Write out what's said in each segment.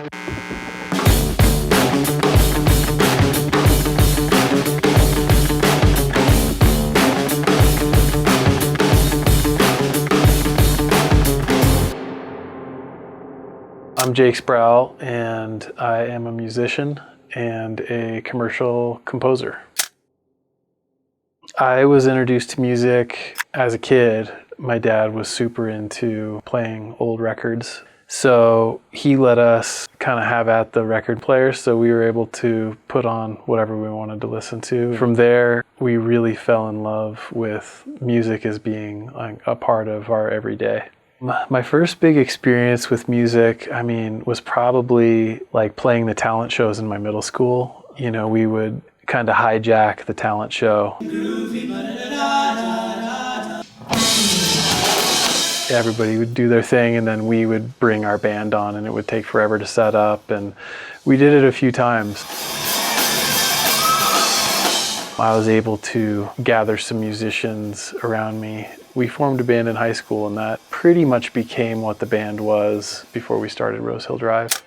I'm Jake Sproul, and I am a musician and a commercial composer. I was introduced to music as a kid. My dad was super into playing old records, so he let us kind of have at the record player, so we were able to put on whatever we wanted to listen to. From there, we really fell in love with music as being like a part of our everyday. My first big experience with music, was probably like playing the talent shows in my middle school. You know, we would kind of hijack the talent show. Everybody would do their thing, and then we would bring our band on, and it would take forever to set up, and we did it a few times. I was able to gather some musicians around me. We formed a band in high school, and that pretty much became what the band was before we started Rose Hill Drive.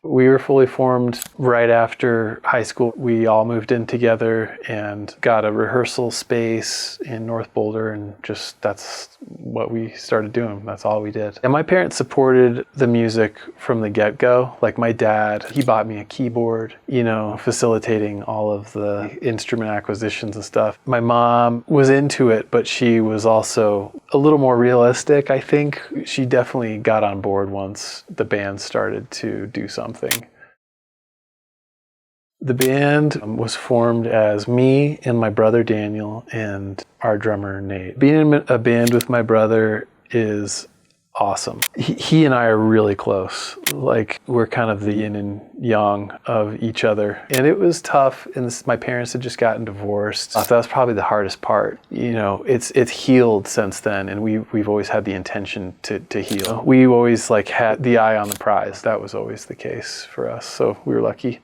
We were fully formed right after high school. We all moved in together and got a rehearsal space in North Boulder, and that's what we started doing. That's all we did. And my parents supported the music from the get-go. Like my dad, he bought me a keyboard, facilitating all of the instrument acquisitions and stuff. My mom was into it, but she was also a little more realistic, I think. She definitely got on board once the band started to do something. The band was formed as me and my brother Daniel and our drummer Nate. Being in a band with my brother is awesome. He and I are really close. Like, we're kind of the yin and yang of each other. And it was tough, and my parents had just gotten divorced. That was probably the hardest part. It's healed since then, and we've always had the intention to heal. We always had the eye on the prize. That was always the case for us, so we were lucky.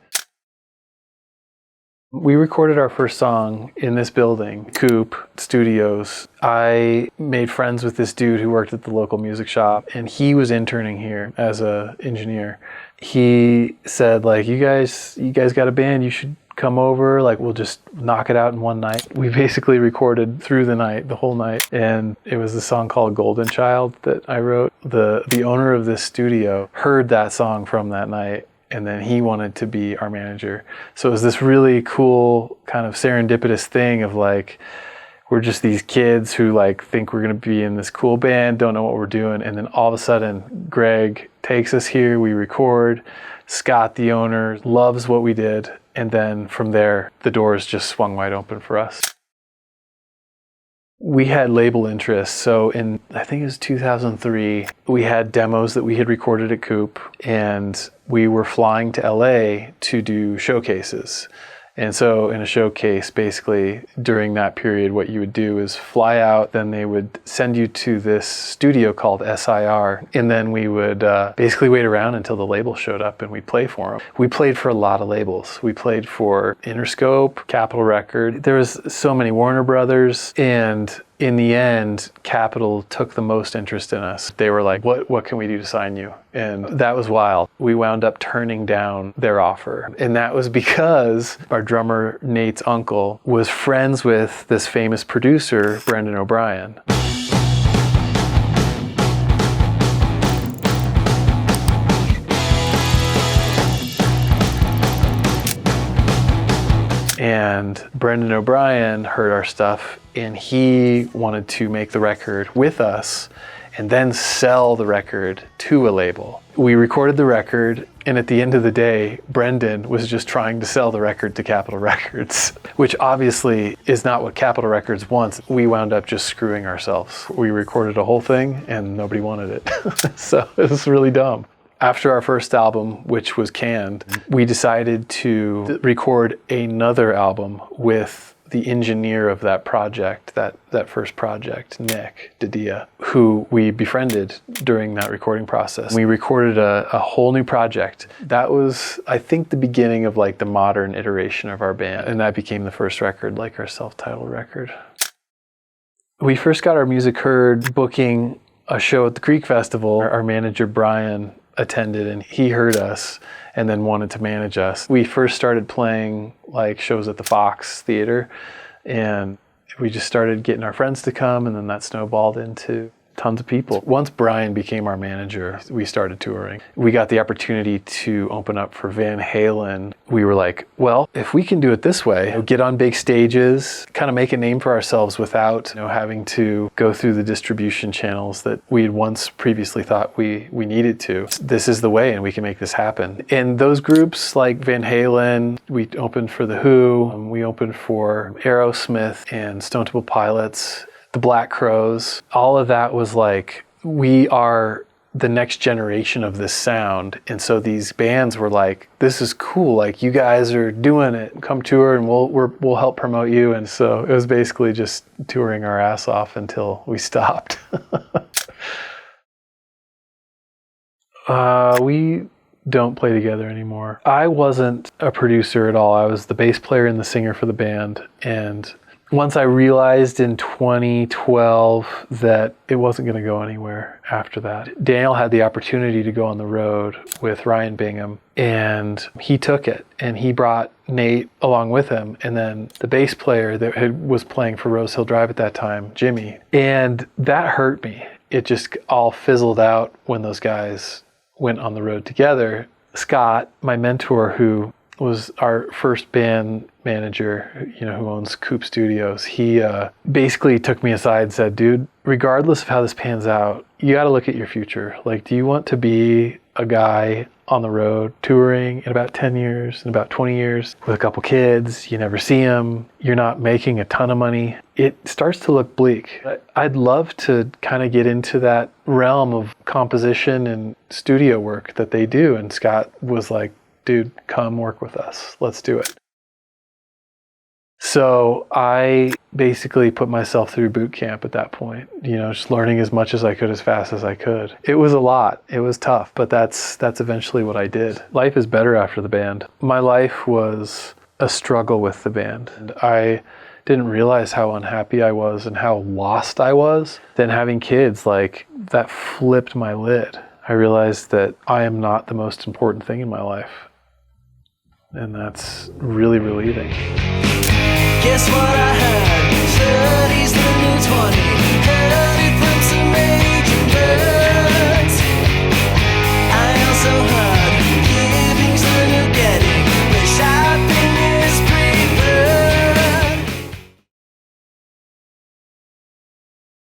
We recorded our first song in this building, Coop Studios. I made friends with this dude who worked at the local music shop, and he was interning here as an engineer. He said, you guys got a band, you should come over, we'll just knock it out in one night. We basically recorded through the night, the whole night, and it was a song called Golden Child that I wrote. The owner of this studio heard that song from that night, and then he wanted to be our manager. So it was this really cool kind of serendipitous thing of we're just these kids who think we're going to be in this cool band, don't know what we're doing. And then all of a sudden, Greg takes us here, we record. Scott, the owner, loves what we did. And then from there, the doors just swung wide open for us. We had label interest, so in, I think it was 2003, we had demos that we had recorded at Coop, and we were flying to LA to do showcases. And so in a showcase, basically, during that period, what you would do is fly out, then they would send you to this studio called SIR, and then we would basically wait around until the label showed up and we'd play for them. We played for a lot of labels. We played for Interscope, Capitol Record. There was so many, Warner Brothers, and in the end, Capitol took the most interest in us. They were like, what can we do to sign you? And that was wild. We wound up turning down their offer. And that was because our drummer, Nate's uncle, was friends with this famous producer, Brendan O'Brien. And Brendan O'Brien heard our stuff, and he wanted to make the record with us and then sell the record to a label. We recorded the record, and at the end of the day, Brendan was just trying to sell the record to Capitol Records, which obviously is not what Capitol Records wants. We wound up just screwing ourselves. We recorded a whole thing, and nobody wanted it. So it was really dumb. After our first album, which was canned, we decided to record another album with the engineer of that project, that first project, Nick Didia, who we befriended during that recording process. We recorded a whole new project. That was, I think, the beginning of the modern iteration of our band, and that became the first record, our self-titled record. We first got our music heard booking a show at the Creek Festival. Our manager, Brian, attended, and he heard us and then wanted to manage us. We first started playing like shows at the Fox Theater, and we just started getting our friends to come, and then that snowballed into tons of people. Once Brian became our manager, we started touring. We got the opportunity to open up for Van Halen. We were like, well, if we can do it this way, get on big stages, kind of make a name for ourselves without having to go through the distribution channels that we had once previously thought we needed to. This is the way, and we can make this happen. And those groups like Van Halen, we opened for The Who, we opened for Aerosmith and Stone Temple Pilots, the Black Crowes. All of that was like, we are the next generation of this sound. And so these bands were like, this is cool. Like, you guys are doing it. Come tour and we'll help promote you. And so it was basically just touring our ass off until we stopped. We don't play together anymore. I wasn't a producer at all. I was the bass player and the singer for the band. And once I realized in 2012 that it wasn't going to go anywhere after that, Daniel had the opportunity to go on the road with Ryan Bingham, and he took it, and he brought Nate along with him, and then the bass player that was playing for Rose Hill Drive at that time, Jimmy. And that hurt me. It just all fizzled out when those guys went on the road together. Scott, my mentor, who was our first band manager, who owns Coop Studios, he basically took me aside and said, dude, regardless of how this pans out, you got to look at your future. Like, do you want to be a guy on the road touring in about 10 years, in about 20 years, with a couple kids, you never see them, you're not making a ton of money? It starts to look bleak. I'd love to kind of get into that realm of composition and studio work that they do. And Scott was like, dude, come work with us. Let's do it. So I basically put myself through boot camp at that point, just learning as much as I could, as fast as I could. It was a lot. It was tough, but that's eventually what I did. Life is better after the band. My life was a struggle with the band, and I didn't realize how unhappy I was and how lost I was. Then having kids, like, that flipped my lid. I realized that I am not the most important thing in my life. And that's really relieving. Guess what I heard? 30's the new 20.